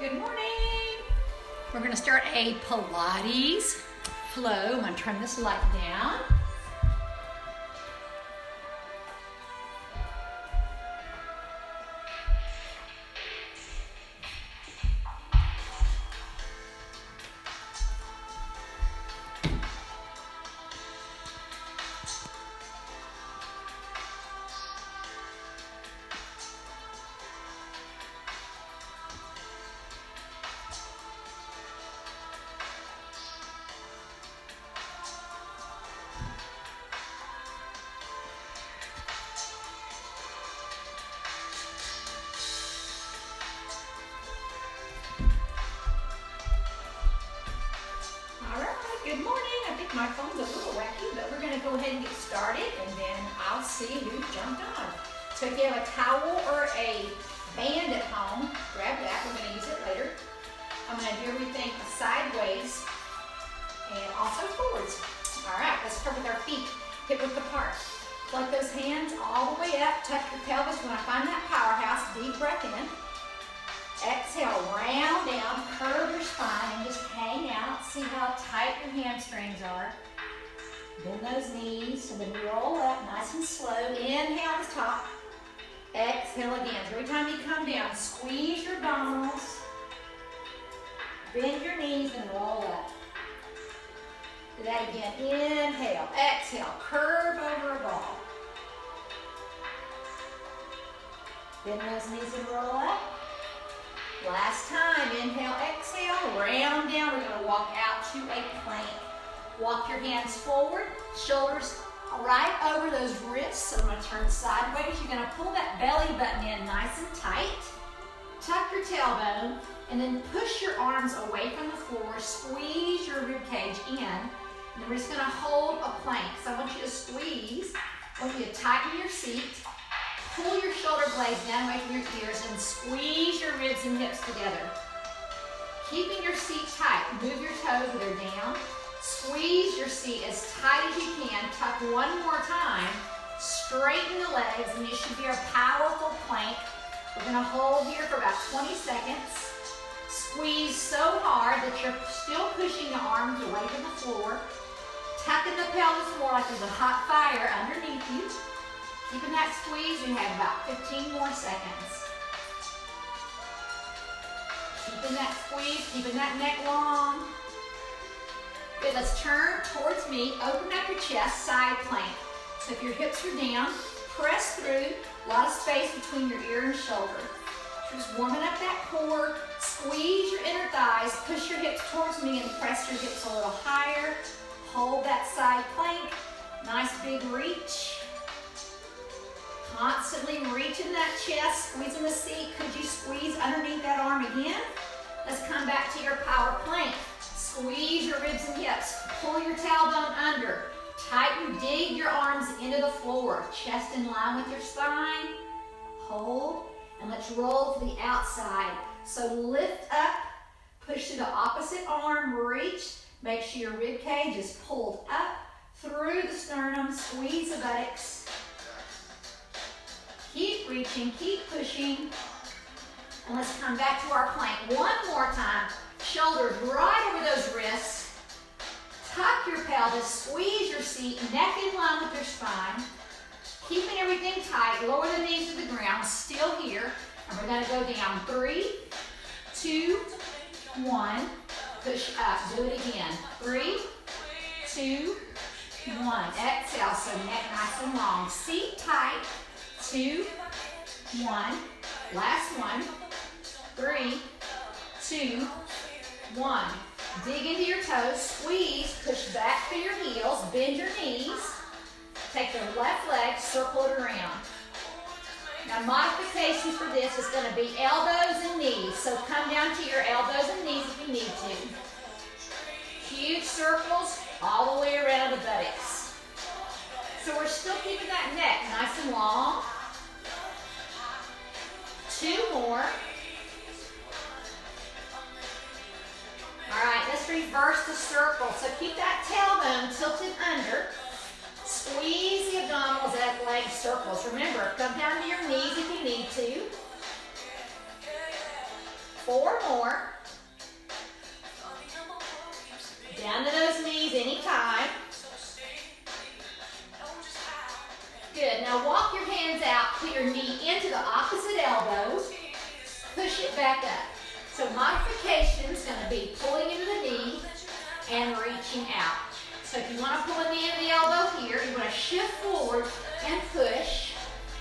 Good morning. We're going to start a Pilates flow. I'm going to turn this light down. Good morning. I think my phone's a little wacky, but we're going to go ahead and get started, and then I'll see who jumped on. So if you have a towel or a band at home, grab that. We're going to use it later. I'm going to do everything sideways and also forwards. All right, let's start with our feet hip width apart. Plug those hands all the way up. Tuck your pelvis. You want to find that powerhouse. Deep breath in. Exhale, round down, curve your spine, and just hang out. See how tight your hamstrings are. Bend those knees, and then roll up nice and slow. Inhale to top. Exhale again. So every time you come down, squeeze your abdominals. Bend your knees and roll up. Do that again. Inhale, exhale, curve over a ball. Bend those knees and roll up. Last time, inhale, exhale, round down. We're going to walk out to a plank. Walk your hands forward, shoulders right over those wrists. So I'm going to turn sideways. You're going to pull that belly button in nice and tight. Tuck your tailbone, and then push your arms away from the floor. Squeeze your rib cage in. And then we're just going to hold a plank. So I want you to squeeze. I want you to tighten your seat. Pull your shoulder blades down away from your ears and squeeze your ribs and hips together. Keeping your seat tight. Move your toes either down. Squeeze your seat as tight as you can. Tuck one more time. Straighten the legs, and it should be a powerful plank. We're going to hold here for about 20 seconds. Squeeze so hard that you're still pushing the arms away from the floor. Tucking the pelvis more like there's a hot fire underneath you. Keeping that squeeze, we have about 15 more seconds. Keeping that squeeze, keeping that neck long. Good, let's turn towards me. Open up your chest, side plank. So if your hips are down, press through. A lot of space between your ear and shoulder. Just warming up that core. Squeeze your inner thighs. Push your hips towards me and press your hips a little higher. Hold that side plank. Nice big reach. Constantly reaching that chest, squeezing the seat. Could you squeeze underneath that arm again? Let's come back to your power plank. Squeeze your ribs and hips. Pull your tailbone under. Tighten, dig your arms into the floor. Chest in line with your spine. Hold, and let's roll to the outside. So lift up, push to the opposite arm, reach. Make sure your rib cage is pulled up through the sternum. Squeeze the buttocks. Keep reaching, keep pushing. And let's come back to our plank one more time. Shoulders right over those wrists. Tuck your pelvis, squeeze your seat, neck in line with your spine. Keeping everything tight, lower the knees to the ground, still here. And we're gonna go down 3, 2, 1. Push up, do it again. 3, 2, 1. Exhale, so neck nice and long. Seat tight. 2, 1. Last one. 3, 2, 1. Dig into your toes, squeeze, push back through your heels, bend your knees. Take the left leg, circle it around. Now modifications for this is going to be elbows and knees. So come down to your elbows and knees if you need to. Huge circles all the way around the buttocks. So we're still keeping that neck nice and long. 2 more. All right, let's reverse the circle. So keep that tailbone tilted under. Squeeze the abdominals as leg circles. Remember, come down to your knees if you need to. 4 more. Down to those knees anytime. Good. Now walk your hands out, put your knee into the opposite elbow. Push it back up. So modification is going to be pulling into the knee and reaching out. So if you want to pull a knee into the elbow here, you're going to shift forward and push,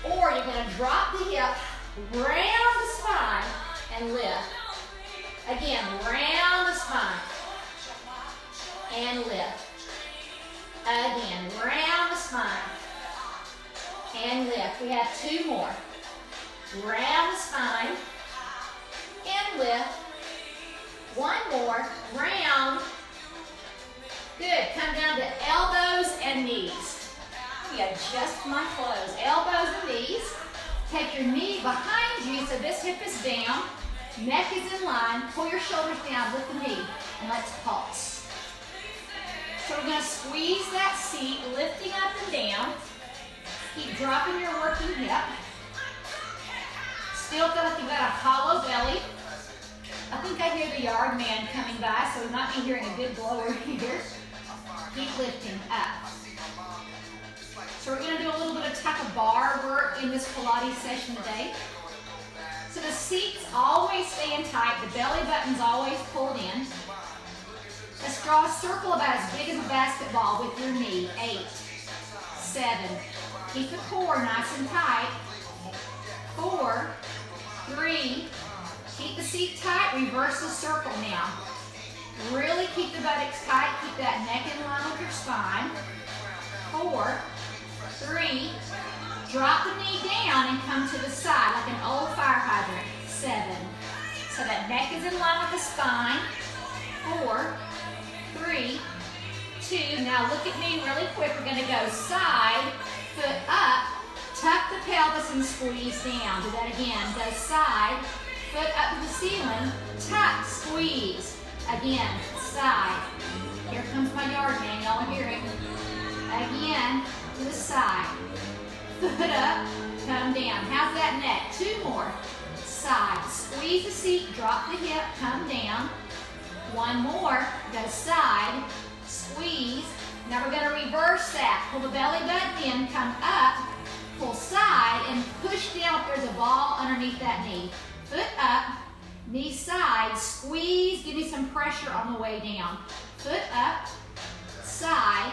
or you're going to drop the hip, round the spine, and lift. Again, round the spine and lift. Again, round the spine and lift. We have 2 more. Round the spine and lift. 1 more. Round. Good. Come down to elbows and knees. Let me adjust my clothes. Elbows and knees. Take your knee behind you so this hip is down. Neck is in line. Pull your shoulders down with the knee. And let's pulse. So we're going to squeeze that seat, lifting up and down. Keep dropping your working hip. Still feel like you've got a hollow belly. I think I hear the yard man coming by, so we might be hearing a good blower here. Keep lifting up. So we're going to do a little bit of type of bar work in this Pilates session today. So the seat's always staying tight. The belly button's always pulled in. Let's draw a circle about as big as a basketball with your knee. 8, 7. Keep the core nice and tight. 4, 3. Keep the seat tight. Reverse the circle now. Really keep the buttocks tight. Keep that neck in line with your spine. 4, 3. Drop the knee down and come to the side like an old fire hydrant. 7. So that neck is in line with the spine. 4, 3, 2. Now look at me really quick. We're going to go side, foot up, tuck the pelvis and squeeze down. Do that again. Go side, foot up to the ceiling, tuck, squeeze. Again, side. Here comes my yard man. Y'all hear it. Again, to the side. Foot up, come down. How's that neck? 2 more. Side. Squeeze the seat, drop the hip, come down. 1 more. Go side, squeeze. Now we're going to reverse that. Pull the belly button in, come up, pull side, and push down if there's a ball underneath that knee. Foot up, knee side, squeeze, give me some pressure on the way down. Foot up, side,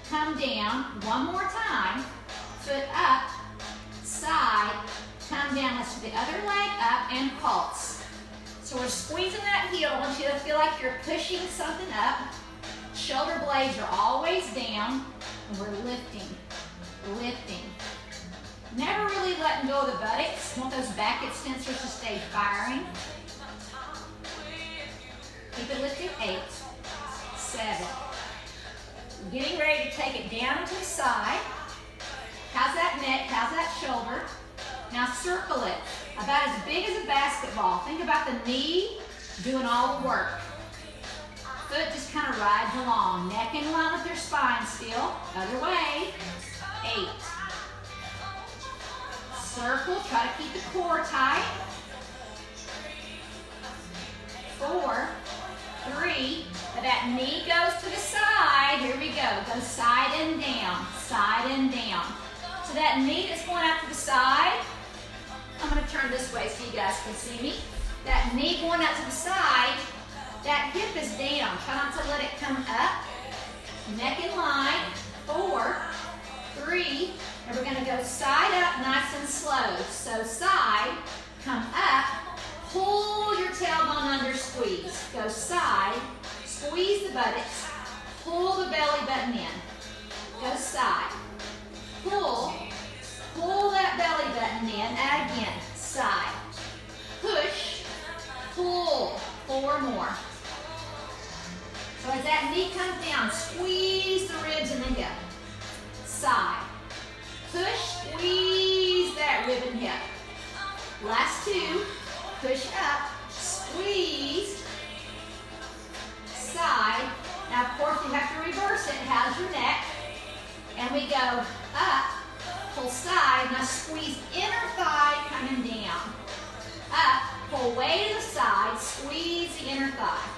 come down. 1 more time. Foot up, side, come down. Let's do the other leg up and pulse. So we're squeezing that heel. I want you to feel like you're pushing something up. Shoulder blades are always down. And we're lifting, lifting. Never really letting go of the buttocks. Want those back extensors to stay firing. Keep it lifted. 8, 7. Getting ready to take it down to the side. How's that neck? How's that shoulder? Now circle it. About as big as a basketball. Think about the knee doing all the work. Foot just kind of rides along. Neck in line with your spine still. Other way. 8. Circle. Try to keep the core tight. 4, 3. That knee goes to the side. Here we go. Go side and down. Side and down. So that knee that's going out to the side, I'm going to turn this way so you guys can see me. That knee going out to the side, that hip is down. Try not to let it come up. Neck in line. 4, 3, and we're going to go side up nice and slow. So side, come up, pull your tailbone under, squeeze. Go side, squeeze the buttocks, pull the belly button in. Go side, pull that belly button in. Again, side, push, pull. 4 more. So as that knee comes down, squeeze the ribs and the hip. Side, push, squeeze that rib and hip. Last 2, push up, squeeze, side. Now of course you have to reverse it. How's your neck? And we go up, pull side, now squeeze inner thigh coming down. Up, pull way to the side, squeeze the inner thigh.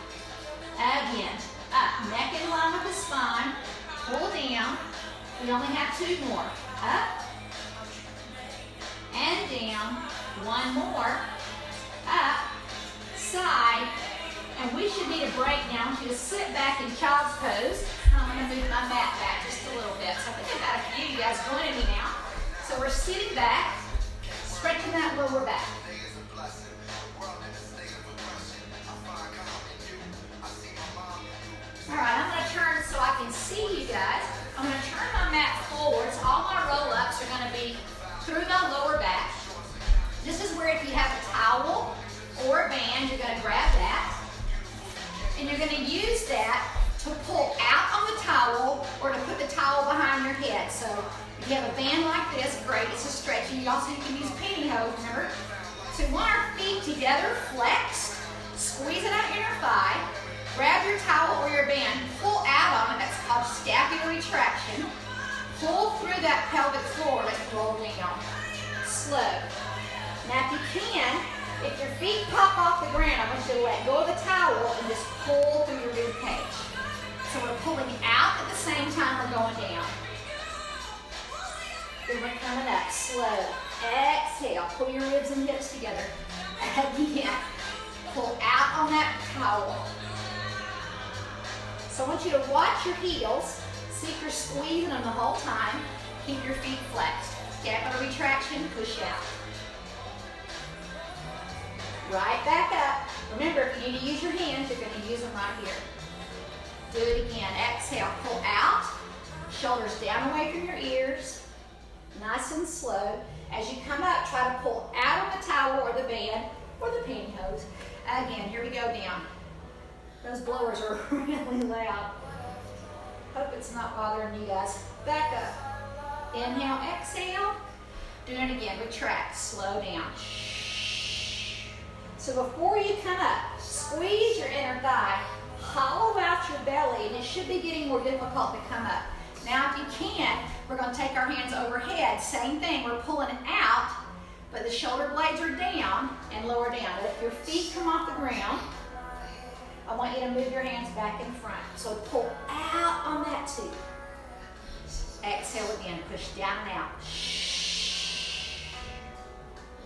Again, up, neck in line with the spine, pull down. We only have 2 more. Up, and down. 1 more, up, side, and we should need a break now. I want you to sit back in child's pose. I'm going to move my mat back just a little bit. So I think I've got a few of you guys joining me now. So we're sitting back, stretching that lower back. All right, I'm going to turn so I can see you guys. I'm going to turn my mat forward, so all my roll-ups are going to be through my lower back. This is where if you have a towel or a band, you're going to grab that. And you're going to use that to pull out on the towel or to put the towel behind your head. So if you have a band like this, great, it's a stretch. And you can use pantyhose, remember? So we want our feet together, flexed, squeeze it out inner thigh, grab your towel or your band, pull out on it, that's called scapular retraction. Pull through that pelvic floor, let's roll down. Slow. Now if you can, if your feet pop off the ground, I want you to let go of the towel and just pull through your rib cage. So we're pulling out at the same time we're going down. Then we're coming up, slow. Exhale, pull your ribs and hips together. Again, pull out on that towel. So I want you to watch your heels. See if you're squeezing them the whole time. Keep your feet flexed. Scapular retraction, push out. Right back up. Remember, if you need to use your hands, you're going to use them right here. Do it again. Exhale, pull out. Shoulders down away from your ears. Nice and slow. As you come up, try to pull out on the towel or the band or the pantyhose. Again, here we go down. Those blowers are really loud. Hope it's not bothering you guys. Back up. Inhale, exhale. Do it again. Retract. Slow down. So before you come up, squeeze your inner thigh, hollow out your belly, and it should be getting more difficult to come up. Now, if you can, we're going to take our hands overhead. Same thing. We're pulling out, but the shoulder blades are down and lower down. But if your feet come off the ground, I want you to move your hands back in front. So pull out on that too. Exhale again. Push down and out.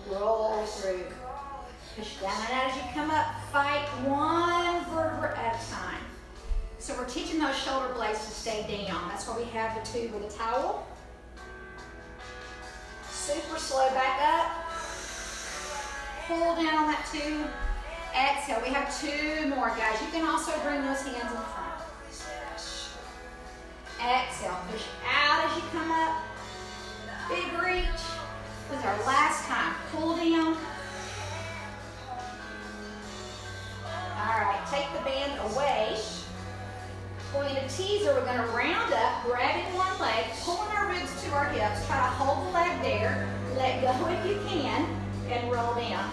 Roll through. Push down and out as you come up. Fight one vertebra at a time. So we're teaching those shoulder blades to stay down. That's why we have the tube with a towel. Super slow back up. Pull down on that tube. Exhale. We have 2 more, guys. You can also bring those hands in front. Exhale. Push out as you come up. Big reach. This is our last time. Pull down. All right. Take the band away. Going to teaser, we're going to round up, grabbing one leg, pulling our ribs to our hips. Try to hold the leg there. Let go if you can, and roll down.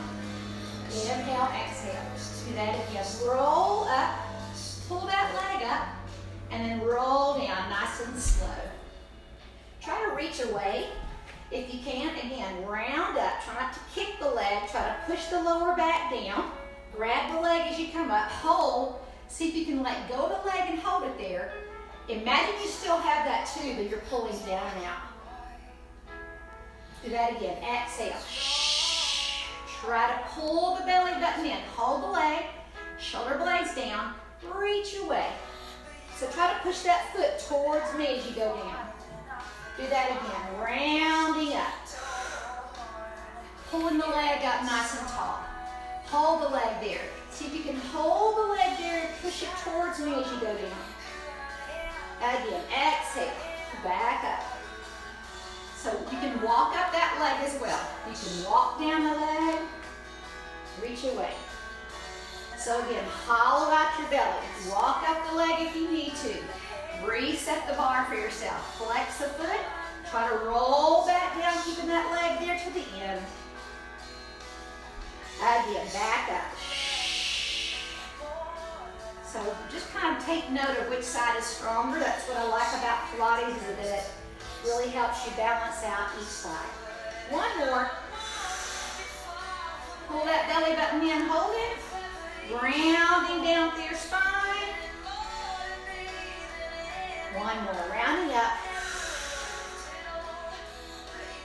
Inhale, exhale. Do that again. Roll up, pull that leg up, and then roll down nice and slow. Try to reach away if you can. Again, round up. Try not to kick the leg. Try to push the lower back down. Grab the leg as you come up. Hold. See if you can let go of the leg and hold it there. Imagine you still have that tube that you're pulling down and out. Do that again. Exhale. Try to pull the belly button in. Hold the leg. Shoulder blades down. Reach away. So try to push that foot towards me as you go down. Do that again. Rounding up. Pulling the leg up nice and tall. Hold the leg there. See if you can hold the leg there and push it towards me as you go down. Again, exhale, back up. So you can walk up that leg as well. You can walk down the leg, reach away. So again, hollow out your belly. Walk up the leg if you need to. Reset the bar for yourself. Flex the foot. Try to roll back down, keeping that leg there to the end. Again, back up. So just kind of take note of which side is stronger. That's what I like about Pilates, is that it really helps you balance out each side. One more. Pull that belly button in, hold it. Rounding down through your spine. One more, rounding up.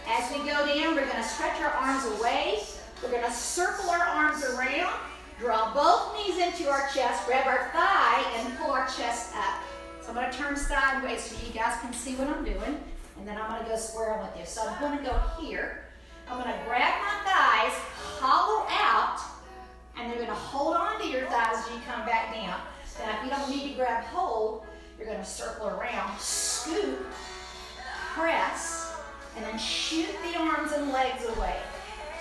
As we go down, we're going to stretch our arms away. We're going to circle our arms around. Draw both knees into our chest. Grab our thigh and pull our chest up. So I'm going to turn sideways so you guys can see what I'm doing. And then I'm going to go square on with you. So I'm going to go here. I'm going to grab my thighs, hollow out, and they're going to hold on to your thighs as you come back down. Now, if you don't need to grab hold, you're going to circle around, scoop, press, and then shoot the arms and legs away.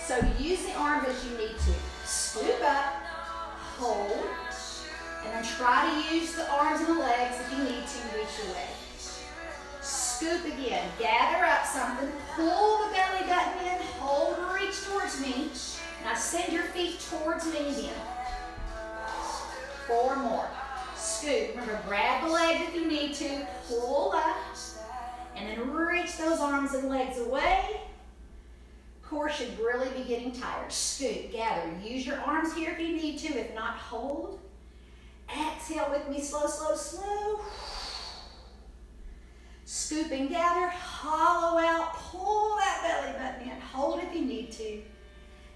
So you use the arms as you need to. Scoop up, hold, and then try to use the arms and the legs if you need to reach away. Scoop again, gather up something, pull the belly button in, hold, reach towards me. Now send your feet towards me again. 4 more. Scoop, remember grab the legs if you need to, pull up, and then reach those arms and legs away. Core should really be getting tired. Scoop, gather, use your arms here if you need to, if not hold. Exhale with me, slow, slow, slow. Scoop and gather, hollow out, pull that belly button in, hold if you need to.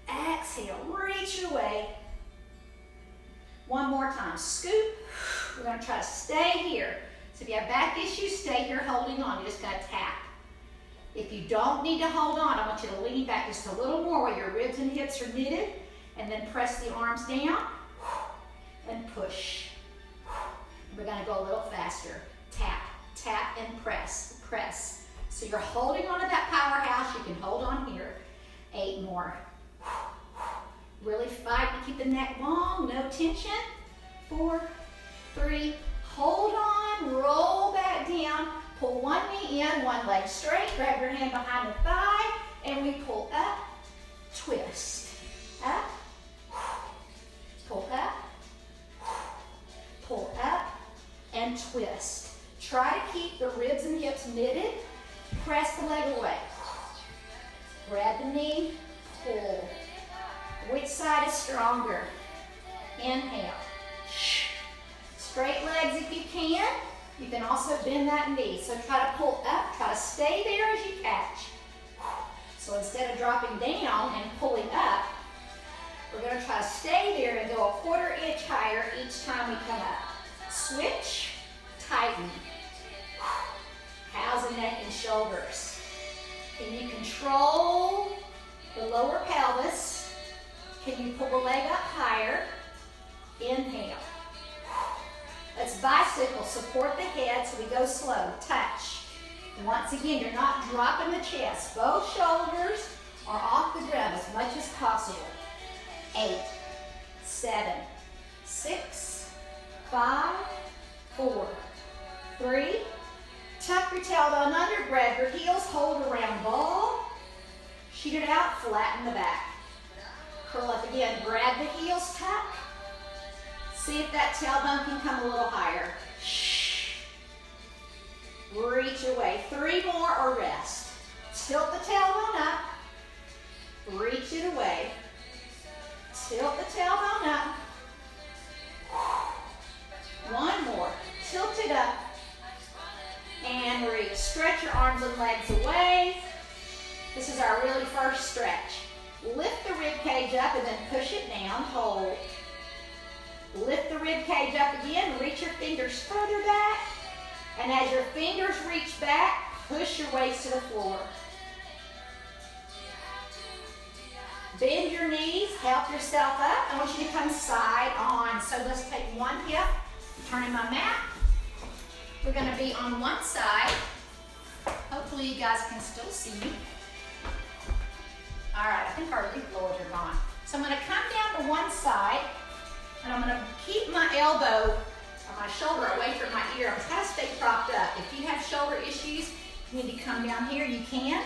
Exhale, reach away. One more time, scoop. We're going to try to stay here. So if you have back issues, stay here holding on. You just got to tap. If you don't need to hold on, I want you to lean back just a little more while your ribs and hips are knitted, and then press the arms down and push. We're going to go a little faster. Tap, tap, and press, press. So you're holding on to that powerhouse. You can hold on here. 8 more. Really fight to keep the neck long, no tension. 4, 3, hold on, roll back down, pull one knee in, one leg straight, grab your hand behind the thigh, and we pull up, twist, up, pull up, pull up, and twist. Try to keep the ribs and hips knitted, press the leg away. Grab the knee, pull. Which side is stronger? Inhale. Straight legs if you can. You can also bend that knee. So try to pull up, try to stay there as you catch. So instead of dropping down and pulling up, we're going to try to stay there and go a 1/4 inch higher each time we come up. Switch, tighten. How's the neck and shoulders? Can you control the lower pelvis? Can you pull the leg up higher? Inhale. Let's bicycle, support the head so we go slow. Touch. Once again, you're not dropping the chest. Both shoulders are off the ground as much as possible. 8, 7, 6, 5, 4, 3. Tuck your tailbone under, grab your heels, hold a round ball. Shoot it out, flatten the back. Curl up again, grab the heels, tuck. See if that tailbone can come a little higher. Reach away. 3 more or rest. Tilt the tailbone up. Reach it away. Tilt the tailbone up. 1 more. Tilt it up. And reach. Stretch your arms and legs away. This is our really first stretch. Lift the rib cage up and then push it down. Hold. Lift the rib cage up again. Reach your fingers further back. And as your fingers reach back, push your waist to the floor. Bend your knees. Help yourself up. I want you to come side on. So let's take one hip. Turning my mat. We're going to be on one side. Hopefully you guys can still see me. All right, I think our leaf blowers are gone. So I'm going to come down to one side, and I'm going to keep my elbow or my shoulder away from my ear. I'm trying to stay propped up. If you have shoulder issues, you need to come down here, you can.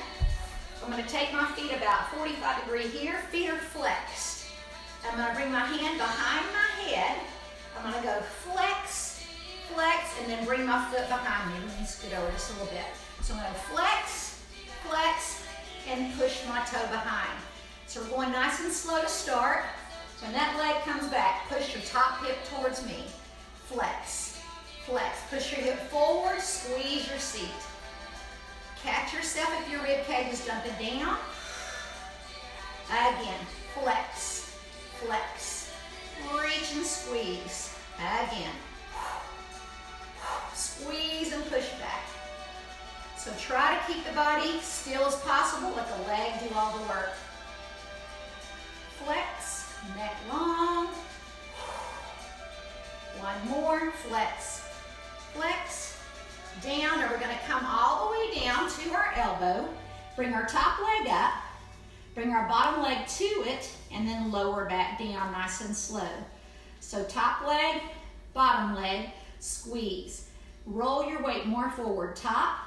I'm going to take my feet about 45 degrees here. Feet are flexed. I'm going to bring my hand behind my head. I'm going to go flex, flex, and then bring my foot behind me. Let me scoot over just a little bit. So I'm going to flex, flex, and push my toe behind. So we're going nice and slow to start. When that leg comes back, push your top hip towards me. Flex, flex. Push your hip forward, squeeze your seat. Catch yourself if your rib cage is dumping down. Again, flex, flex. Reach and squeeze. Again. Squeeze and push back. So try to keep the body still as possible. Let the leg do all the work. Flex, neck long. One more, flex, flex. Down, and we're gonna come all the way down to our elbow. Bring our top leg up. Bring our bottom leg to it, and then lower back down nice and slow. So top leg, bottom leg, squeeze. Roll your weight more forward. Top,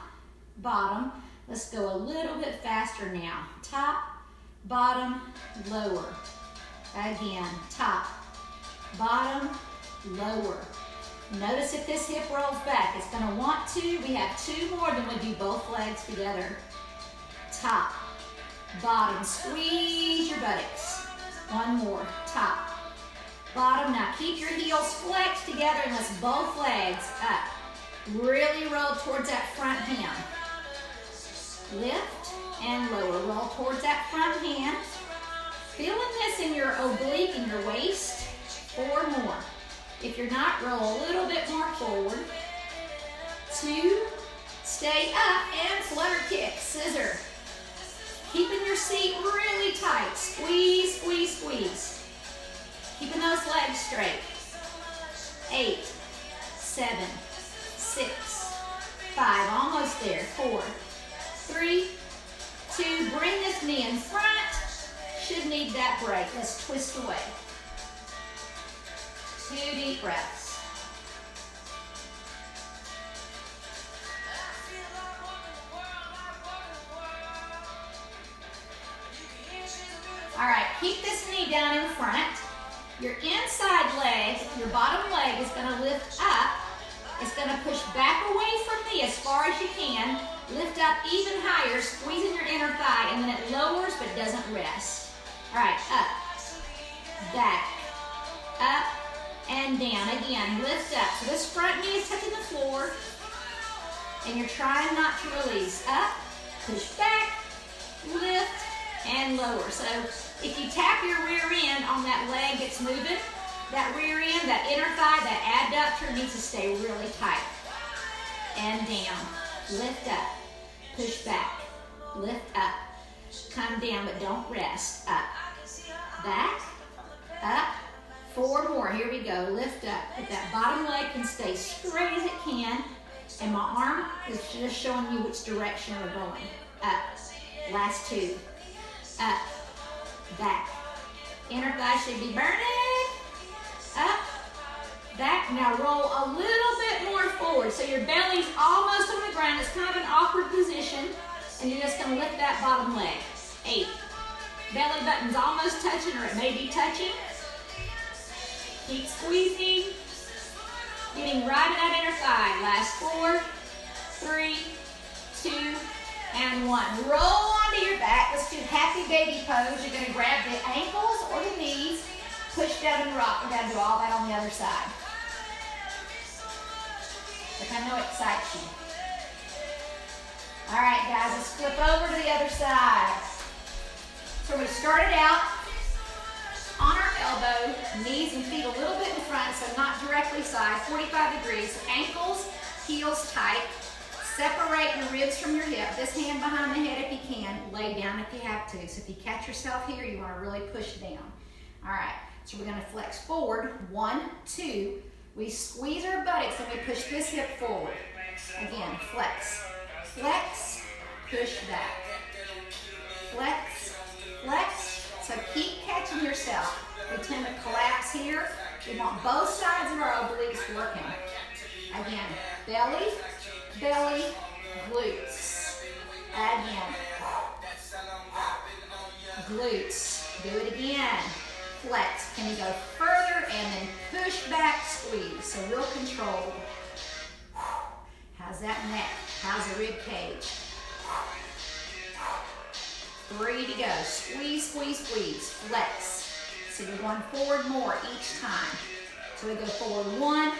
bottom. Let's go a little bit faster now. Top, bottom, lower. Again, top, bottom, lower. Notice if this hip rolls back, it's gonna want to. We have two more than we do both legs together. Top, bottom, squeeze your buttocks. One more, top, bottom. Now keep your heels flexed together and let's both legs up. Really roll towards that front hand. Lift and lower, roll towards that front hand. Feeling this in your oblique and your waist. 4 more. If you're not, roll a little bit more forward. 2, stay up and flutter kick, scissor. Keeping your seat really tight. Squeeze, squeeze, squeeze. Keeping those legs straight. 8, 7, 6, 5, almost there. 4, 3, 2, bring this knee in front. Should need that break. Let's twist away. 2 deep breaths. All right, keep this knee down in front. Your inside leg, your bottom leg is gonna lift up. It's gonna push back away from me as far as you can. Lift up even higher, squeezing your inner thigh, and then it lowers but doesn't rest. All right, up, back, up, and down. Again, lift up. So this front knee is touching the floor, and you're trying not to release. Up, push back, lift, and lower. So if you tap your rear end on that leg that's moving, that rear end, that inner thigh, that adductor needs to stay really tight. And down, lift up, push back, lift up, come down, but don't rest. Up, back, up. 4 more, here we go, lift up. If that bottom leg can stay straight as it can, and my arm is just showing you which direction we're going. Up, last 2, up, back. Inner thigh should be burning. Up, back. Now roll a little bit more forward. So your belly's almost on the ground. It's kind of an awkward position. And you're just gonna lift that bottom leg. 8. Belly button's almost touching, or it may be touching. Keep squeezing. Getting right at that inner thigh. Last 4, 3, 2, and 1. Roll onto your back. Let's do happy baby pose. You're gonna grab the ankles or the knees, push down and rock. We're gonna do all that on the other side. Which I know excites you. All right, guys, let's flip over to the other side. So we started out on our elbow, knees and feet a little bit in front, so not directly side, 45 degrees. So ankles, heels tight. Separate your ribs from your hip. This hand behind the head if you can. Lay down if you have to. So if you catch yourself here, you want to really push down. All right, so we're going to flex forward. 1, 2. We squeeze our buttocks and we push this hip forward. Again, flex. Flex, push back. Flex, flex. So keep catching yourself. We tend to collapse here. We want both sides of our obliques working. Again, belly, belly, glutes. Again. Glutes. Do it again. Flex. Can you go further and then push back, squeeze. So real control. How's that neck? How's the rib cage? 3 to go. Squeeze, squeeze, squeeze. Flex. So you're going forward more each time. So we go forward 1,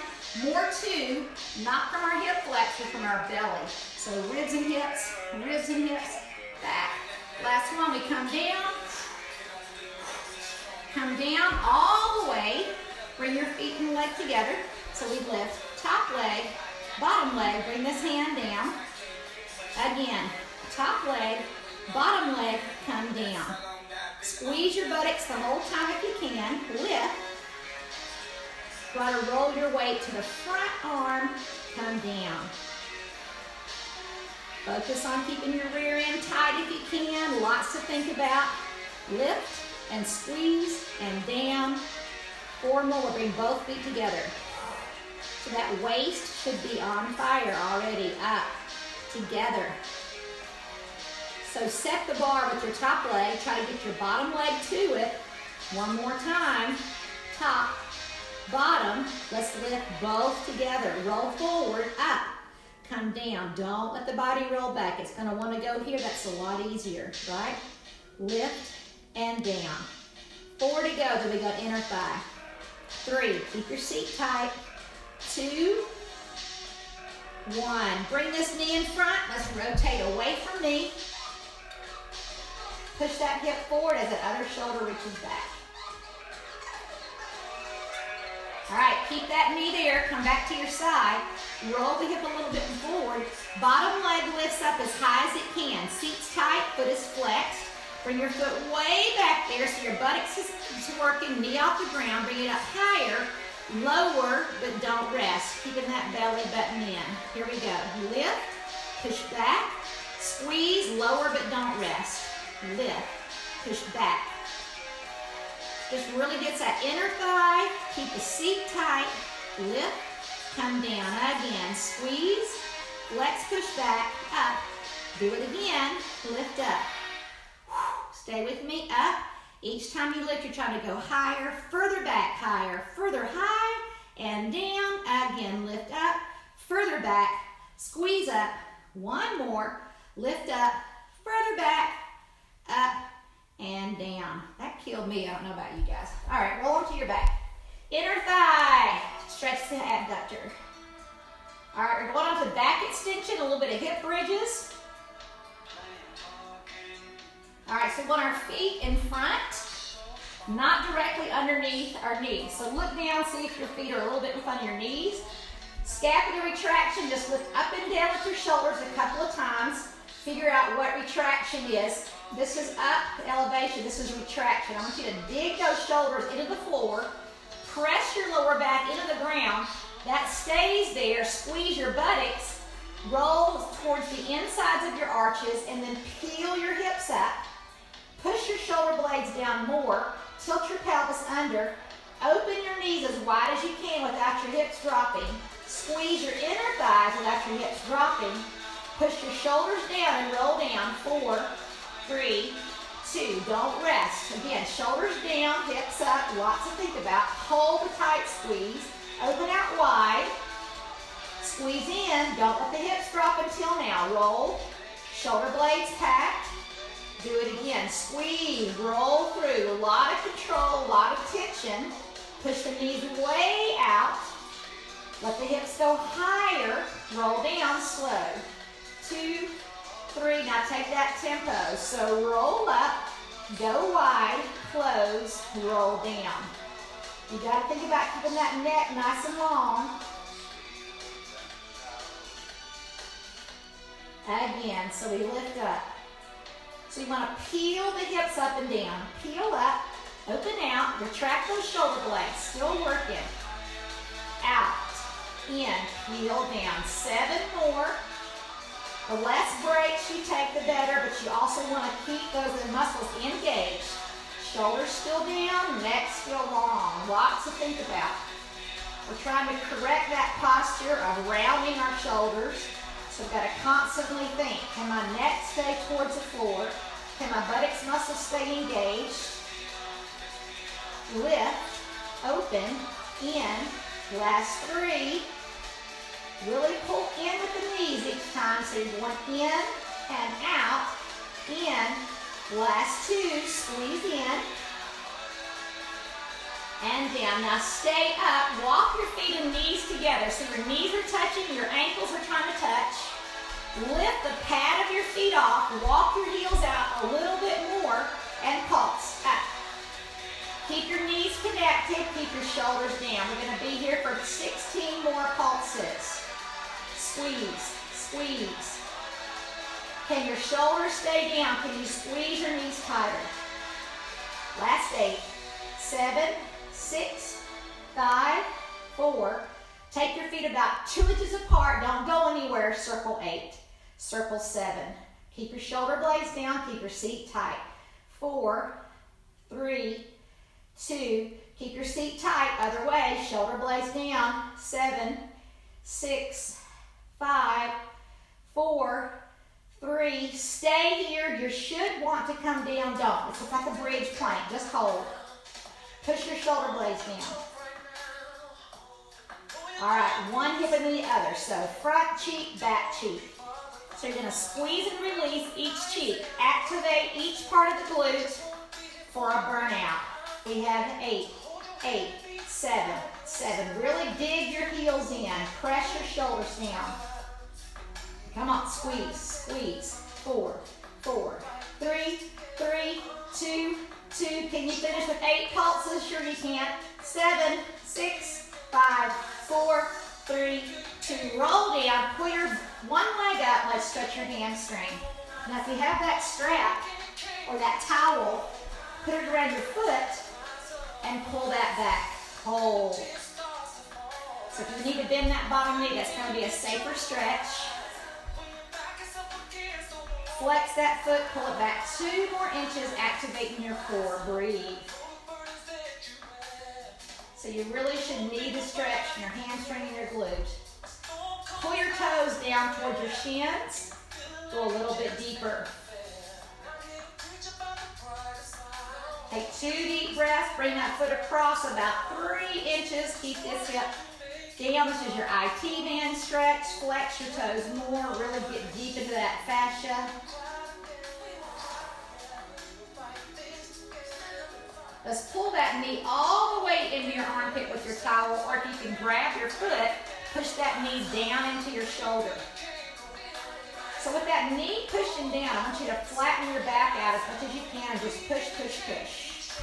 more 2, not from our hip flex, but from our belly. So ribs and hips, back. Last one, we come down all the way. Bring your feet and leg together. So we lift top leg, bottom leg, bring this hand down. Again, top leg, bottom leg, come down. Squeeze your buttocks the whole time if you can. Lift. Try to roll your weight to the front arm, come down. Focus on keeping your rear end tight if you can. Lots to think about. Lift and squeeze and down. 4 more. Bring both feet together. So that waist should be on fire already. Up, together. So set the bar with your top leg. Try to get your bottom leg to it. One more time. Top, bottom. Let's lift both together. Roll forward, up. Come down. Don't let the body roll back. It's going to want to go here. That's a lot easier, right? Lift and down. 4 to go. Then we go inner thigh. 3. Keep your seat tight. 2, 1. Bring this knee in front. Let's rotate away from me. Push that hip forward as that other shoulder reaches back. All right, keep that knee there. Come back to your side. Roll the hip a little bit forward. Bottom leg lifts up as high as it can. Seat's tight, foot is flexed. Bring your foot way back there so your buttocks is working, knee off the ground. Bring it up higher, lower, but don't rest. Keeping that belly button in. Here we go. Lift, push back, squeeze, lower, but don't rest. Lift, push back. Just really gets that inner thigh. Keep the seat tight. Lift, come down. Again, squeeze, flex, push back, up. Do it again. Lift up. Stay with me, up. Each time you lift, you're trying to go higher, further back, higher, further high, and down. Again, lift up, further back, squeeze up. 1 more, lift up, further back, up, and down. That killed me. I don't know about you guys. All right, roll onto your back. Inner thigh, stretch the abductor. All right, we're going on to back extension, a little bit of hip bridges. All right, so we want our feet in front, not directly underneath our knees. So look down, see if your feet are a little bit in front of your knees. Scapular retraction, just lift up and down with your shoulders a couple of times. Figure out what retraction is. This is up, elevation, this is retraction. I want you to dig those shoulders into the floor, press your lower back into the ground. That stays there, squeeze your buttocks, roll towards the insides of your arches, and then peel your hips up. Push your shoulder blades down more, tilt your pelvis under, open your knees as wide as you can without your hips dropping. Squeeze your inner thighs without your hips dropping. Push your shoulders down and roll down. 4, 3, 2. Don't rest. Again, shoulders down, hips up, lots to think about. Hold a tight squeeze. Open out wide. Squeeze in. Don't let the hips drop until now. Roll. Shoulder blades packed. Do it again. Squeeze. Roll through. A lot of control, a lot of tension. Push the knees way out. Let the hips go higher. Roll down slow. 2, 3. Now take that tempo. So roll up, go wide, close, roll down. You got to think about keeping that neck nice and long. Again, so we lift up. So you want to peel the hips up and down. Peel up, open out, retract those shoulder blades. Still working. Out, in, peel down. 7 more. The less breaks you take, the better, but you also want to keep those muscles engaged. Shoulders still down, neck still long. Lots to think about. We're trying to correct that posture of rounding our shoulders. So we've got to constantly think, can my neck stay towards the floor? Can my buttocks muscles stay engaged? Lift, open, in, last 3. Really pull in with the knees each time. So you're going in and out, in, last 2, squeeze in. and down. Now stay up, walk your feet and knees together. So your knees are touching, your ankles are trying to touch. Lift the pad of your feet off, walk your heels out a little bit more, and pulse up. Keep your knees connected, keep your shoulders down. We're going to be here for 16 more pulses. Squeeze, squeeze. Can your shoulders stay down? Can you squeeze your knees tighter? Last 8, 7, 6, 5, 4. Take your feet about 2 inches apart. Don't go anywhere. Circle 8. Circle 7. Keep your shoulder blades down. Keep your seat tight. 4, 3, 2. Keep your seat tight. Other way. Shoulder blades down. 7, 6, 5, 4, 3. Stay here. You should want to come down. Don't. It's like a bridge plank. Just hold. Push your shoulder blades down. All right, one hip and the other. So front cheek, back cheek. So you're going to squeeze and release each cheek. Activate each part of the glute for a burnout. We have 8, 8, 7, 7. Really dig your heels in. Press your shoulders down. Come on, squeeze, squeeze. 4, 4, 3, 3, 2, 2. Can you finish with 8 pulses? Sure you can. 7, 6, 5, 4, 3, 2. Roll down. Pull your one leg up. Let's stretch your hamstring. Now if you have that strap or that towel, put it around your foot and pull that back. Hold. So if you need to bend that bottom knee, that's going to be a safer stretch. Flex that foot, pull it back 2 more inches, activating your core. Breathe. So you really should need to stretch your hamstring and your glute. Pull your toes down towards your shins. Go a little bit deeper. Take 2 deep breaths. Bring that foot across about 3 inches. Keep this hip down. This is your IT band stretch. Flex your toes more. Really get deep into that fascia. Let's pull that knee all the way into your armpit with your towel, or if you can grab your foot, push that knee down into your shoulder. So with that knee pushing down, I want you to flatten your back out as much as you can and just push, push, push.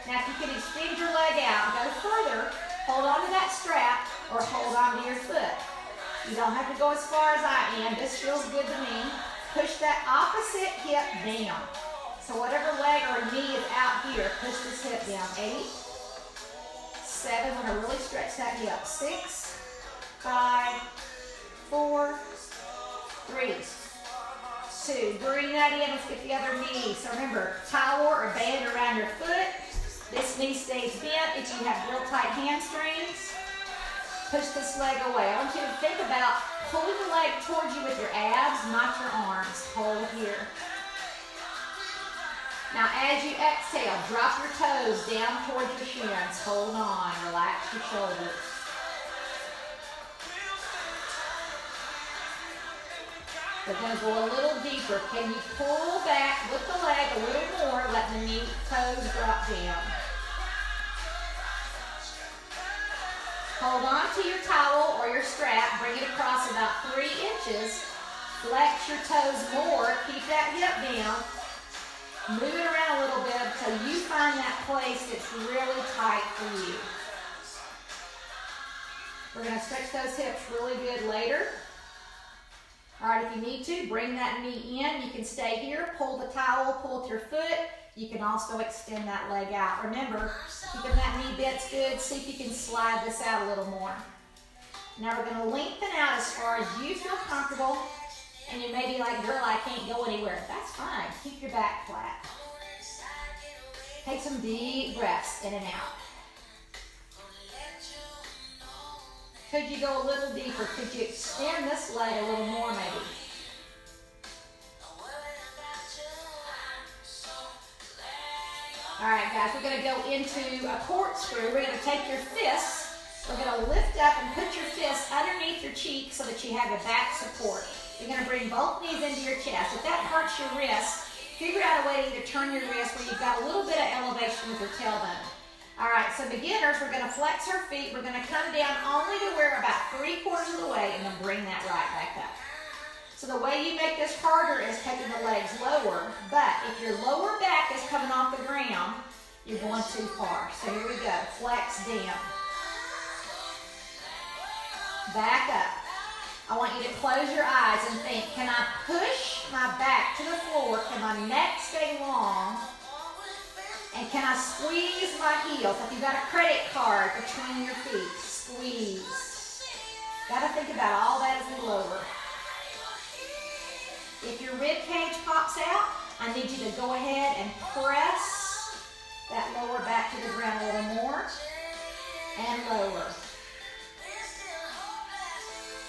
Now if you can extend your leg out and go further, hold on to that strap or hold on to your foot. You don't have to go as far as I am. This feels good to me. Push that opposite hip down. So whatever leg or knee is out here, push this hip down. 8, 7, we're going to really stretch that hip. 6, 5, 4, 3, 2. Bring that in. Let's get the other knee. So remember, towel or band around your foot. This knee stays bent. If you have real tight hamstrings, push this leg away. I want you to think about pulling the leg towards you with your abs, not your arms. Hold here. Now as you exhale, drop your toes down towards your shins. Hold on, relax your shoulders. We're going to go a little deeper. Can you pull back with the leg a little more, let the knee, toes drop down. Hold on to your towel or your strap, bring it across about 3 inches. Flex your toes more, keep that hip down. Move it around a little bit until you find that place that's really tight for you. We're going to stretch those hips really good later. All right, if you need to, bring that knee in. You can stay here, pull the towel, pull with your foot. You can also extend that leg out. Remember, keeping that knee bent's good. See if you can slide this out a little more. Now we're going to lengthen out as far as you feel comfortable. And you may be like, girl, I can't go anywhere. That's fine. Keep your back flat. Take some deep breaths in and out. Could you go a little deeper? Could you extend this leg a little more maybe? All right, guys, we're going to go into a corkscrew. We're going to take your fists. We're going to lift up and put your fists underneath your cheek so that you have a back support. You're going to bring both knees into your chest. If that hurts your wrist, figure out a way to either turn your wrist where you've got a little bit of elevation with your tailbone. All right, so beginners, we're going to flex our feet. We're going to come down only to where about 3/4 of the way and then bring that right back up. So the way you make this harder is taking the legs lower, but if your lower back is coming off the ground, you're going too far. So here we go, flex down. Back up. I want you to close your eyes and think, can I push my back to the floor? Can my neck stay long? And can I squeeze my heels? Like you've got a credit card between your feet. Squeeze. Got to think about all that as we lower. If your rib cage pops out, I need you to go ahead and press that lower back to the ground a little more. And lower.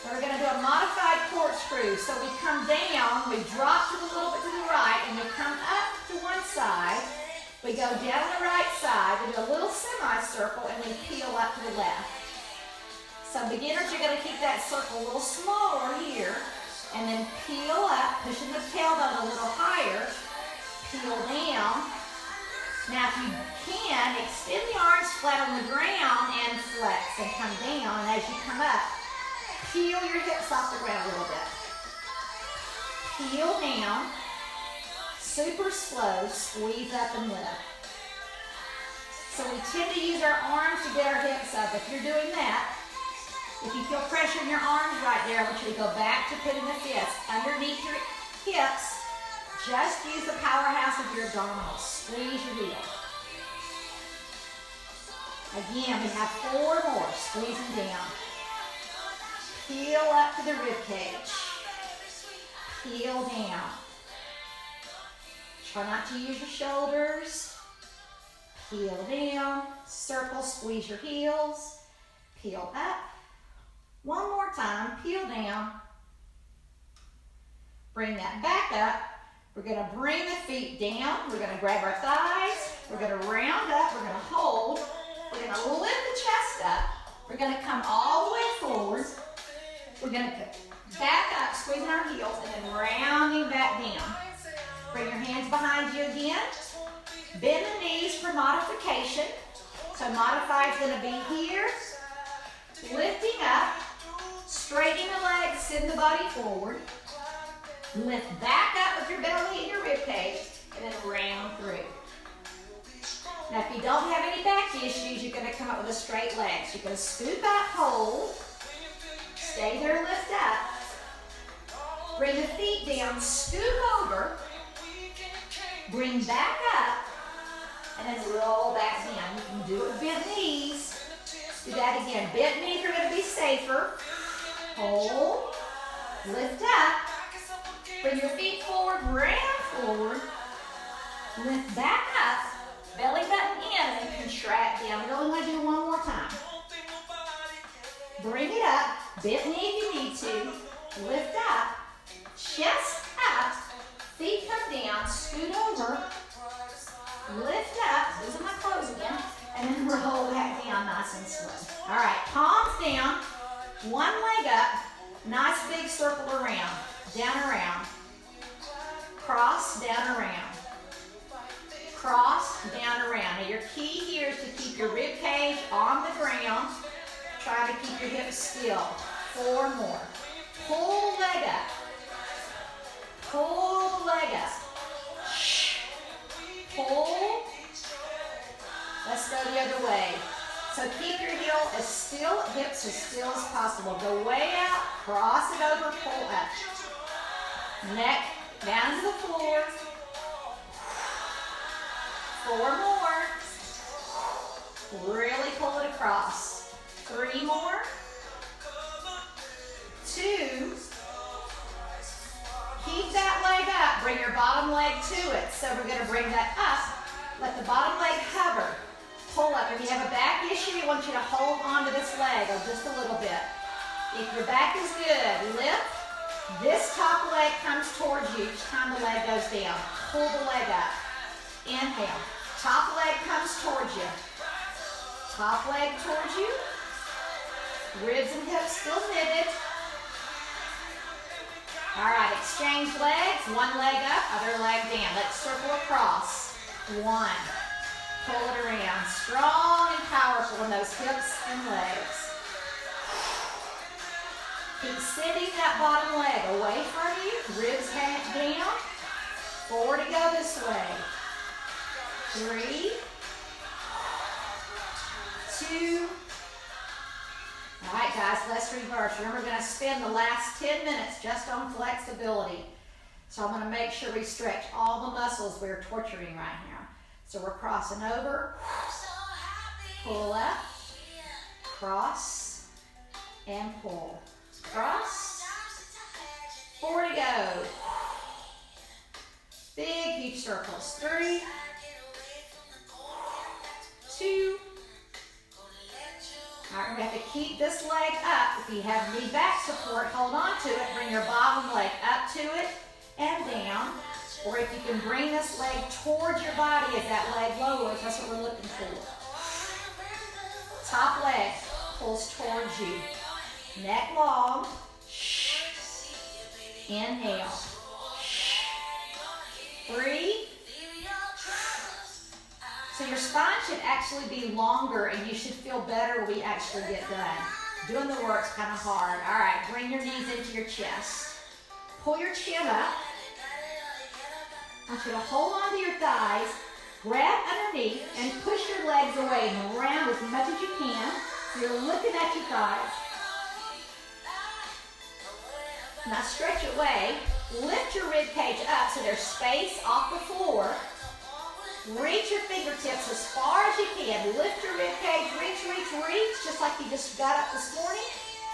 Then we're going to do a modified corkscrew. So we come down, we drop to a little bit to the right, and we come up to one side. We go down the right side, we do a little semicircle, and we peel up to the left. So beginners, you're going to keep that circle a little smaller here, and then peel up, pushing the tailbone a little higher, peel down. Now if you can, extend the arms flat on the ground and flex and come down, and as you come up, peel your hips off the ground a little bit. Peel down. Super slow, squeeze up and lift. So we tend to use our arms to get our hips up. If you're doing that, if you feel pressure in your arms right there, I want you to go back to putting the fists underneath your hips. Just use the powerhouse of your abdominals. Squeeze your heel. Again, we have 4 more. Squeezing down. Peel up to the rib cage. Peel down. Try not to use your shoulders. Peel down. Circle, squeeze your heels. Peel up. One more time. Peel down. Bring that back up. We're going to bring the feet down. We're going to grab our thighs. We're going to round up. We're going to hold. We're going to lift the chest up. We're going to come all the way forward. We're going to back up, squeezing our heels, and then rounding back down. Bring your hands behind you again. Bend the knees for modification. So modify is going to be here. Lifting up. Straightening the legs, send the body forward. Lift back up with your belly and your rib cage, and then round through. Now if you don't have any back issues, you're going to come up with a straight leg. So you're going to scoop up, hold. Stay there, lift up. Bring the feet down, scoop over. Bring back up, and then roll back down. You can do it with bent knees. Do that again. Bent knees are going to be safer. Hold. Lift up. Bring your feet forward, round forward. Lift back up. Belly button in, and then contract down. We only want to do one more time. Bring it up. Bent knee if you need to. Lift up. Chest up. Feet come down, scoot over, lift up, losing my clothes again, and then roll back down nice and slow. All right, palms down, one leg up, nice big circle around, down around, cross, down around, cross, down around. Now your key here is to keep your rib cage on the ground, try to keep your hips still. 4 more. Pull leg up. Pull the leg up. Pull. Let's go the other way. So keep your heel as still, hips as still as possible. Go way out, cross it over, pull up. Neck down to the floor. 4 more. Really pull it across. 3 more. 2. Keep that leg up. Bring your bottom leg to it. So we're going to bring that up. Let the bottom leg hover. Pull up. If you have a back issue, we want you to hold onto this leg just a little bit. If your back is good, lift. This top leg comes towards you each time the leg goes down. Pull the leg up. Inhale. Top leg comes towards you. Top leg towards you. Ribs and hips still knitted. All right, exchange legs. One leg up, other leg down. Let's circle across. 1, Pull it around. Strong and powerful in those hips and legs. Keep sending that bottom leg away from you. Ribs hang down. 4 to go this way. 3, 2. All right, guys, let's reverse. Remember, we're going to spend the last 10 minutes just on flexibility. So I'm going to make sure we stretch all the muscles we're torturing right now. So we're crossing over, pull up, cross, and pull. Cross, 4 to go. Big, huge circles. 3, 2. All right, we have to keep this leg up. If you have knee back support, hold on to it. Bring your bottom leg up to it and down. Or if you can bring this leg towards your body as that leg lowers, that's what we're looking for. Top leg pulls towards you. Neck long. Inhale. 3. So your spine should actually be longer and you should feel better when we actually get done. Doing the work's kind of hard. All right, bring your knees into your chest. Pull your chin up. I want you to hold on to your thighs, grab underneath, and push your legs away and around as much as you can. So you're looking at your thighs. Now stretch away. Lift your rib cage up so there's space off the floor. Reach your fingertips as far as you can. Lift your rib cage, reach, reach, reach, just like you just got up this morning.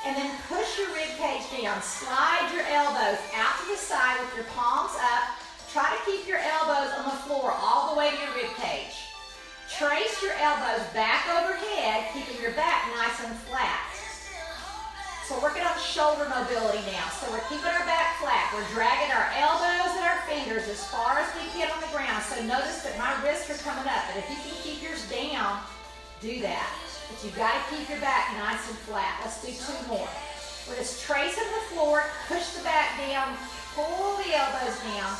And then push your rib cage down. Slide your elbows out to the side with your palms up. Try to keep your elbows on the floor all the way to your rib cage. Trace your elbows back overhead, keeping your back nice and flat. So we're working on shoulder mobility now. So we're keeping our back flat. We're dragging our elbows and our fingers as far as we can on the ground. So notice that my wrists are coming up. But if you can keep yours down, do that. But you've got to keep your back nice and flat. Let's do 2 more. We're just tracing the floor, push the back down, pull the elbows down,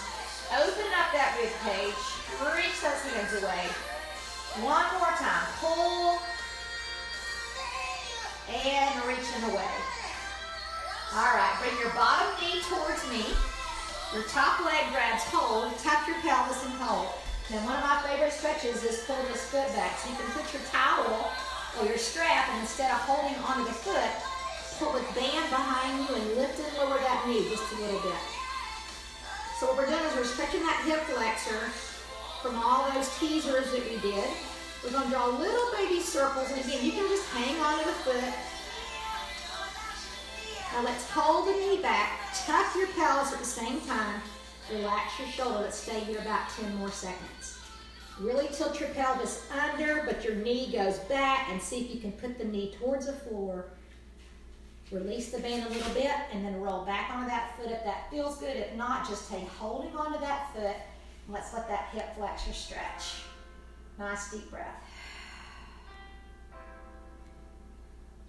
open up that rib cage, reach those hands away. 1 more time. Pull and reaching away. All right, bring your bottom knee towards me. Your top leg grabs hold, tuck your pelvis and hold. Then one of my favorite stretches is pulling this foot back. So you can put your towel or your strap, and instead of holding onto the foot, pull the band behind you and lift and lower that knee just a little bit. So what we're doing is we're stretching that hip flexor from all those teasers that we did. We're going to draw little baby circles, and again, you can just hang onto the foot. Now let's hold the knee back, tuck your pelvis at the same time, relax your shoulder. Let's stay here about 10 more seconds. Really tilt your pelvis under, but your knee goes back, and see if you can put the knee towards the floor. Release the band a little bit, and then roll back onto that foot if that feels good. If not, just stay holding onto that foot. Let's let that hip flexor stretch. Nice deep breath.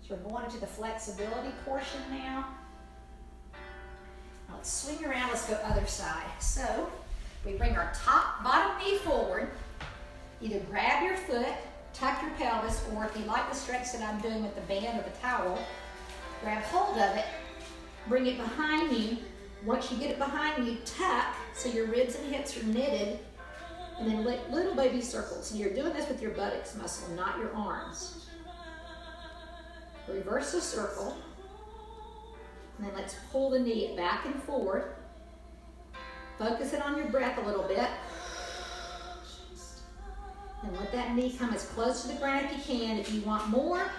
So we're going into the flexibility portion now. Now let's swing around, let's go other side. So we bring our bottom knee forward. Either grab your foot, tuck your pelvis, or if you like the stretch that I'm doing with the band or the towel, grab hold of it, bring it behind you. Once you get it behind you, tuck so your ribs and hips are knitted, and then little baby circles. And you're doing this with your buttocks muscle, not your arms. Reverse the circle, and then let's pull the knee back and forward. Focus it on your breath a little bit. And let that knee come as close to the ground as you can. If you want more,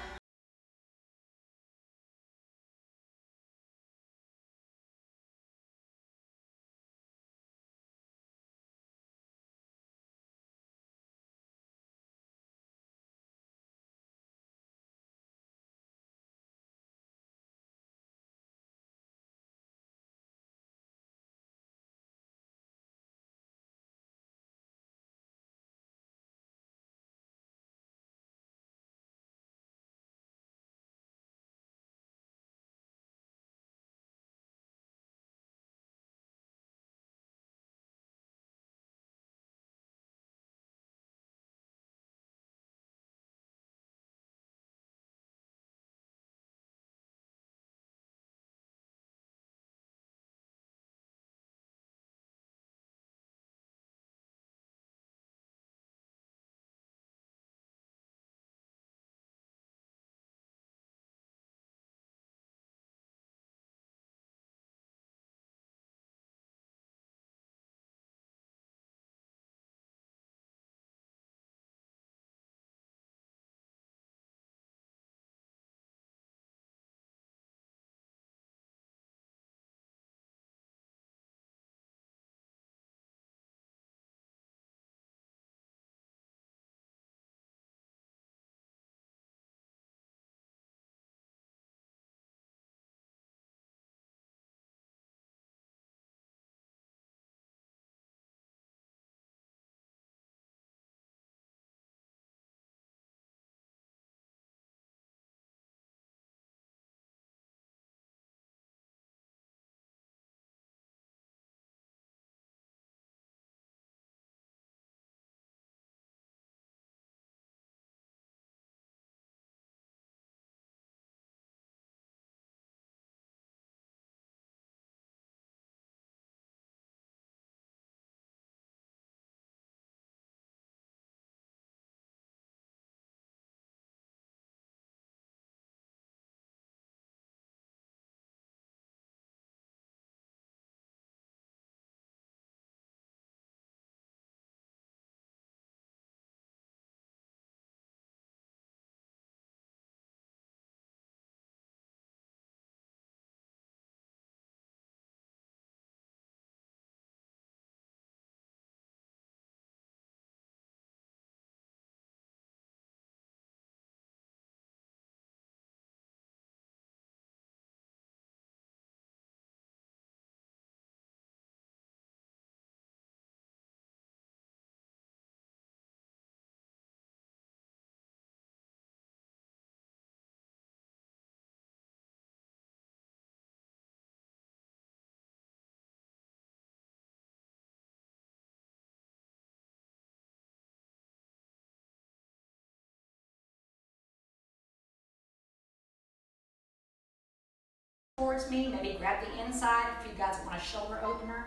towards me. Maybe grab the inside if you guys want a shoulder opener.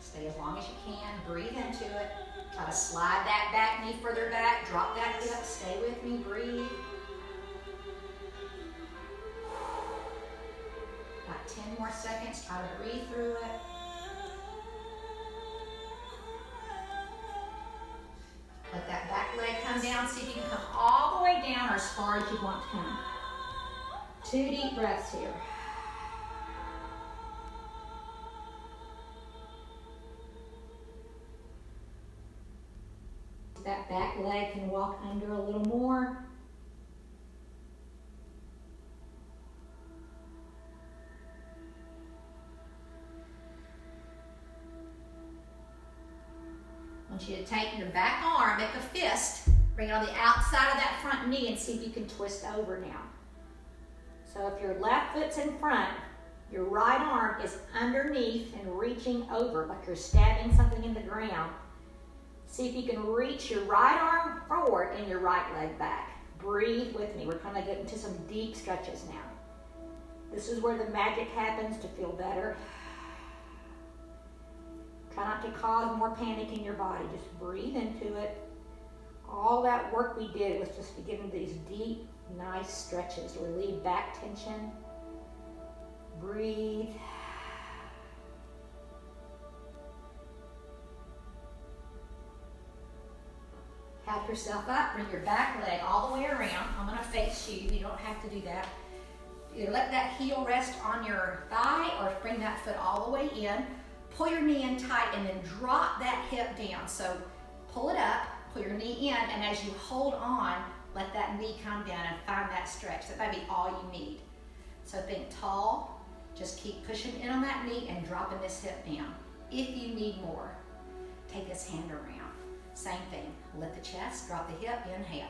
Stay as long as you can. Breathe into it. Try to slide that back knee further back. Drop that hip. Stay with me. Breathe. About 10 more seconds. Try to breathe through it. Let that back leg come down. See if you can come all the way down or as far as you want to come. 2 deep breaths here. That back leg can walk under a little more. I want you to take your back arm, make a fist, bring it on the outside of that front knee and see if you can twist over now. So if your left foot's in front, your right arm is underneath and reaching over like you're stabbing something in the ground. See if you can reach your right arm forward and your right leg back. Breathe with me. We're going to get into some deep stretches now. This is where the magic happens to feel better. Try not to cause more panic in your body. Just breathe into it. All that work we did was just to get into these deep, nice stretches. Relieve back tension. Breathe. Help yourself up. Bring your back leg all the way around. I'm going to face you. You don't have to do that. Either let that heel rest on your thigh or bring that foot all the way in. Pull your knee in tight and then drop that hip down. So pull it up, pull your knee in, and as you hold on, let that knee come down and find that stretch. That might be all you need. So think tall. Just keep pushing in on that knee and dropping this hip down. If you need more, take this hand around. Same thing. Lift the chest, drop the hip, inhale.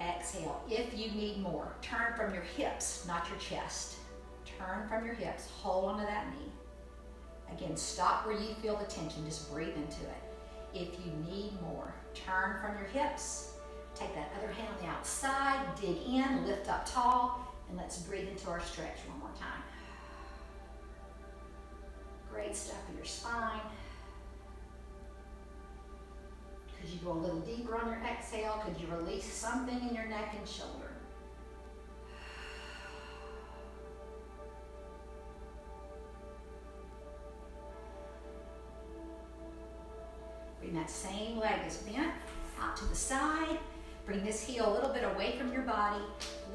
Exhale. If you need more, turn from your hips, not your chest. Turn from your hips, hold onto that knee. Again, stop where you feel the tension, just breathe into it. If you need more, turn from your hips, take that other hand on the outside, dig in, lift up tall, and let's breathe into our stretch one more time. Great stuff for your spine. Could you go a little deeper on your exhale? Could you release something in your neck and shoulder? Bring that same leg is bent out to the side. Bring this heel a little bit away from your body.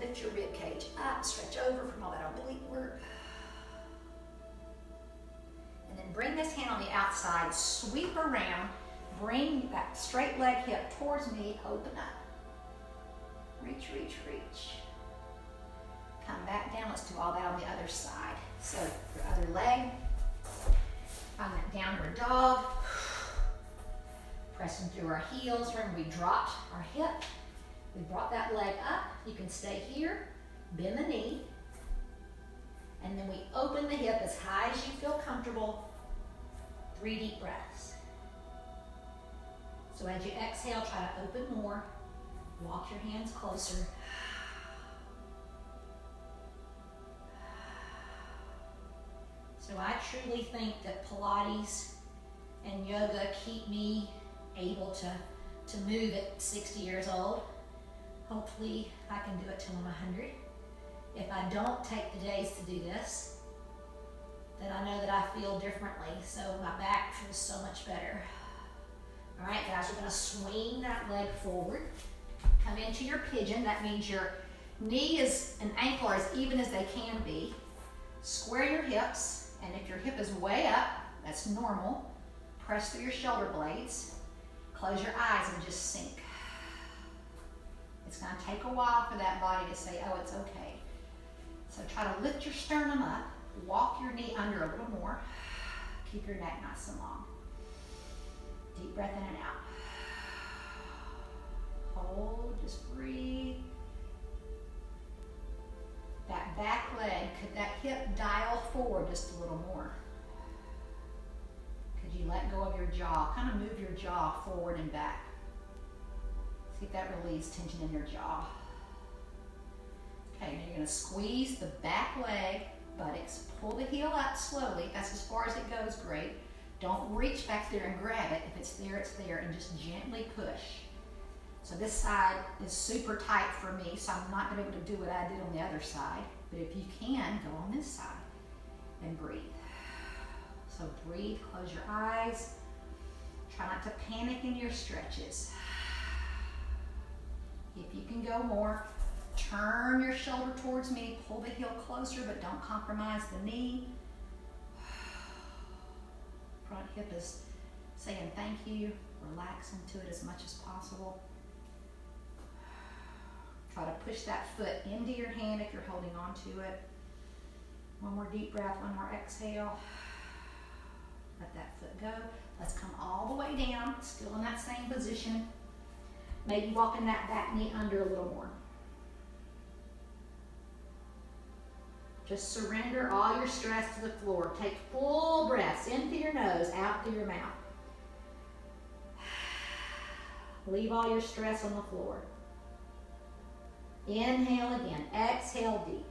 Lift your rib cage up, stretch over from all that oblique work. And then bring this hand on the outside, sweep around. Bring that straight leg hip towards me, open up. Reach, reach, reach. Come back down, let's do all that on the other side. So your other leg, find that downward dog. Pressing through our heels. Remember, we dropped our hip. We brought that leg up. You can stay here, bend the knee, and then we open the hip as high as you feel comfortable. 3 deep breaths. So as you exhale, try to open more. Walk your hands closer. So I truly think that Pilates and yoga keep me able to move at 60 years old. Hopefully I can do it till I'm 100. If I don't take the days to do this, then I know that I feel differently. So my back feels so much better. All right, guys, we're gonna swing that leg forward. Come into your pigeon. That means your knee and ankle are as even as they can be. Square your hips, and if your hip is way up, that's normal. Press through your shoulder blades. Close your eyes and just sink. It's going to take a while for that body to say, oh, it's okay. So try to lift your sternum up. Walk your knee under a little more. Keep your neck nice and long. Deep breath in and out. Hold, just breathe. That back leg, could that hip dial forward just a little more? Could you let go of your jaw? Kind of move your jaw forward and back. See if that relieves tension in your jaw. Okay, now you're gonna squeeze the back leg, buttocks, pull the heel up slowly. That's as far as it goes, great. Don't reach back there and grab it. If it's there, and just gently push. So this side is super tight for me, so I'm not gonna be able to do what I did on the other side. But if you can, go on this side and breathe. So breathe, close your eyes. Try not to panic in your stretches. If you can go more, turn your shoulder towards me, pull the heel closer, but don't compromise the knee. Front hip is saying thank you. Relax into it as much as possible. Try to push that foot into your hand if you're holding on to it. One more deep breath, one more exhale. Let that foot go. Let's come all the way down, still in that same position. Maybe walking that back knee under a little more. Just surrender all your stress to the floor. Take full breaths in through your nose, out through your mouth. Leave all your stress on the floor. Inhale again, exhale deep.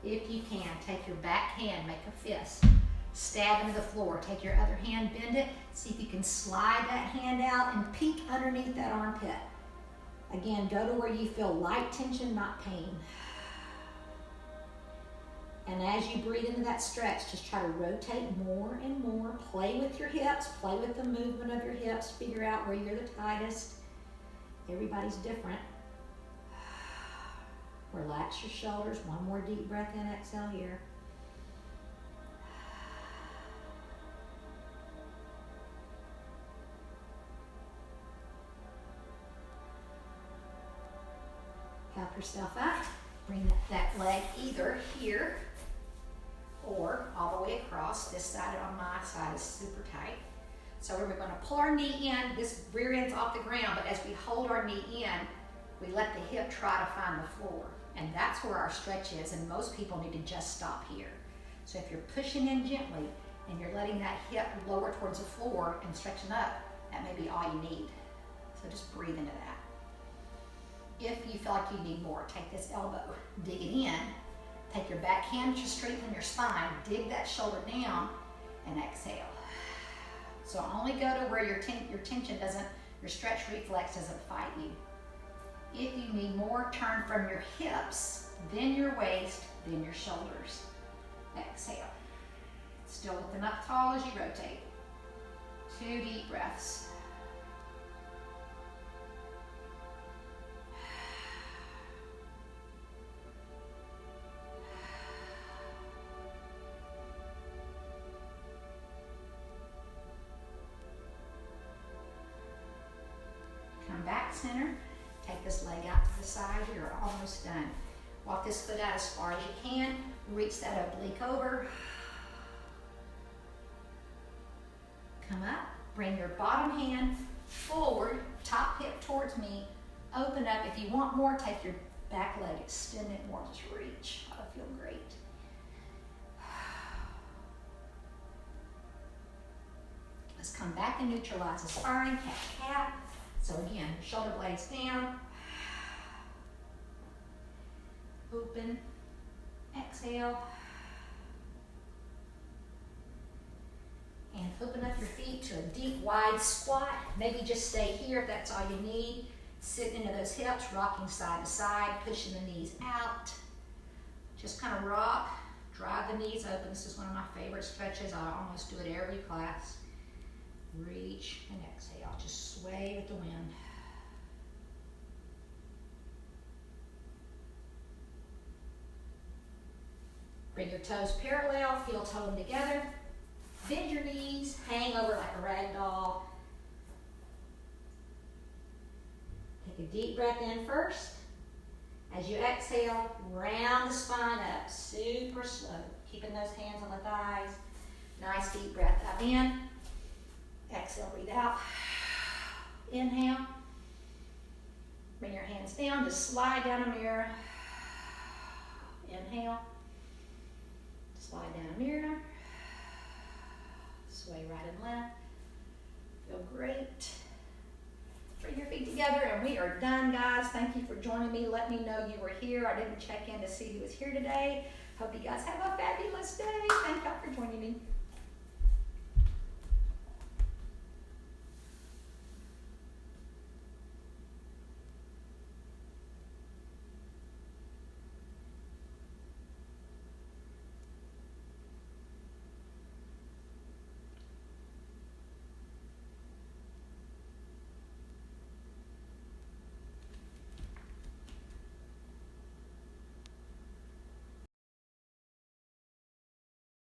If you can, take your back hand, make a fist, stab into the floor. Take your other hand, bend it, see if you can slide that hand out and peek underneath that armpit. Again, go to where you feel light tension, not pain. And as you breathe into that stretch, just try to rotate more and more. Play with your hips, play with the movement of your hips, figure out where you're the tightest. Everybody's different. Relax your shoulders. One more deep breath in, exhale here. Help yourself up. Bring that leg either here or all the way across. This side on my side is super tight. So we're going to pull our knee in. This rear end's off the ground, but as we hold our knee in, we let the hip try to find the floor. And that's where our stretch is, and most people need to just stop here. So if you're pushing in gently and you're letting that hip lower towards the floor and stretching up, that may be all you need. So just breathe into that. If you feel like you need more, take this elbow, dig it in, take your back hand to straighten your spine, dig that shoulder down, and exhale. So only go to where your tension doesn't, your stretch reflex doesn't fight you. If you need more, turn from your hips, then your waist, then your shoulders. Exhale. Still lifting up tall as you rotate. 2 deep breaths. Come back center. Take this leg out to the side. You're almost done. Walk this foot out as far as you can. Reach that oblique over. Come up. Bring your bottom hand forward, top hip towards me. Open up. If you want more, take your back leg, extend it more. Just reach. That'll feel great. Let's come back and neutralize the spine, cat. So again, shoulder blades down. Open. Exhale. And open up your feet to a deep, wide squat. Maybe just stay here if that's all you need. Sit into those hips, rocking side to side, pushing the knees out. Just kind of rock, drive the knees open. This is one of my favorite stretches. I almost do it every class. Reach and exhale. Just sway with the wind. Bring your toes parallel, heel toe them together. Bend your knees, hang over like a rag doll. Take a deep breath in first. As you exhale, round the spine up, super slow. Keeping those hands on the thighs. Nice deep breath up in. Exhale, breathe out. Inhale. Bring your hands down, just slide down a mirror. Inhale. Slide down a mirror. Sway right and left. Feel great. Bring your together and we are done, guys. Thank you for joining me. Let me know you were here. I didn't check in to see who was here today. Hope you guys have a fabulous day. Thank y'all for joining me.